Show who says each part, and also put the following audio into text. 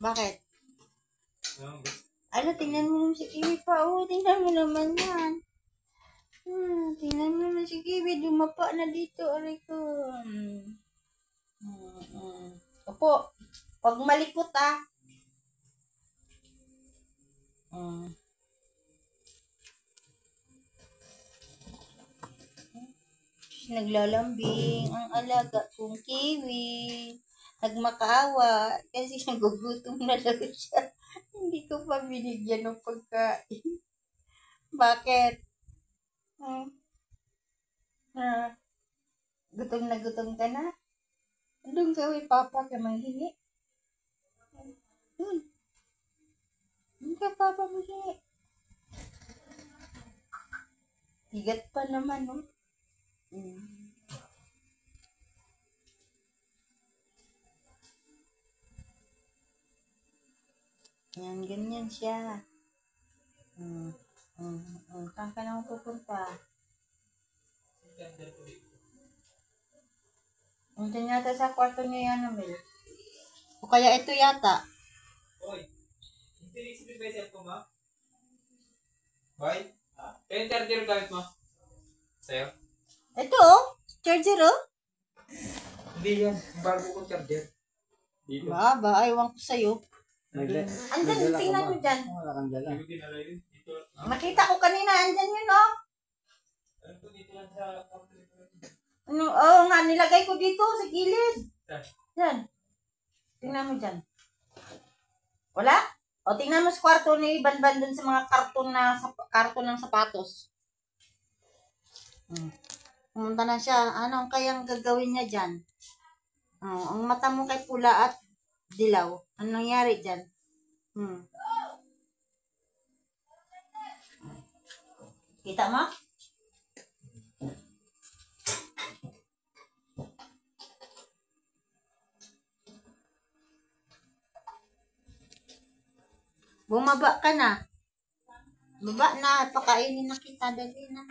Speaker 1: Bakit? Ano, tingnan mo naman si Kiwi pa. Oo, tingnan mo naman yan. Tingnan mo naman si Kiwi. Dumapa na dito. Aray ko. Opo. Huwag malikot ah. Naglalambing ang alaga kong Kiwi. Nagmakaawa kasi nagugutom na daw siya. Hindi ko pa binigyan ng pagkain. Bakit? Gutom na gutom ka na? Doon ka, Papa, ka manghingi. Doon ka, Papa, manghingi. Higat pa naman, no? Yan, ganyan siya. Saan ka naman pupunta? Nandiyan yata sa kwarto niya yan, Amel. O kaya ito yata.
Speaker 2: Hoy, hindi si Bebe ko ma? Hoy, yung charger gamit mo? Sa'yo?
Speaker 1: Ito oh, charger oh.
Speaker 2: Hindi yan, bago kong charger. Dito.
Speaker 1: Baba, aywan ko sa'yo. Andyan, tingnan mo dyan.
Speaker 3: Wala kang dala.
Speaker 1: Makita ko kanina, andyan yun oh.
Speaker 2: Dito lang sa
Speaker 1: Ano, oo nga, nilagay ko dito sa gilid. Yan. Tingnan mo dyan. Wala? O, tingnan mo sa kwarto ni Banban dun sa mga karton ng sapatos. Pumunta na siya. Ano kayang gagawin niya dyan? Ang mata mo kay pula at dilaw. Ano nangyari dyan? Kita mo? Bumaba ka na. Baba na. Pakainin na kita. Dali na.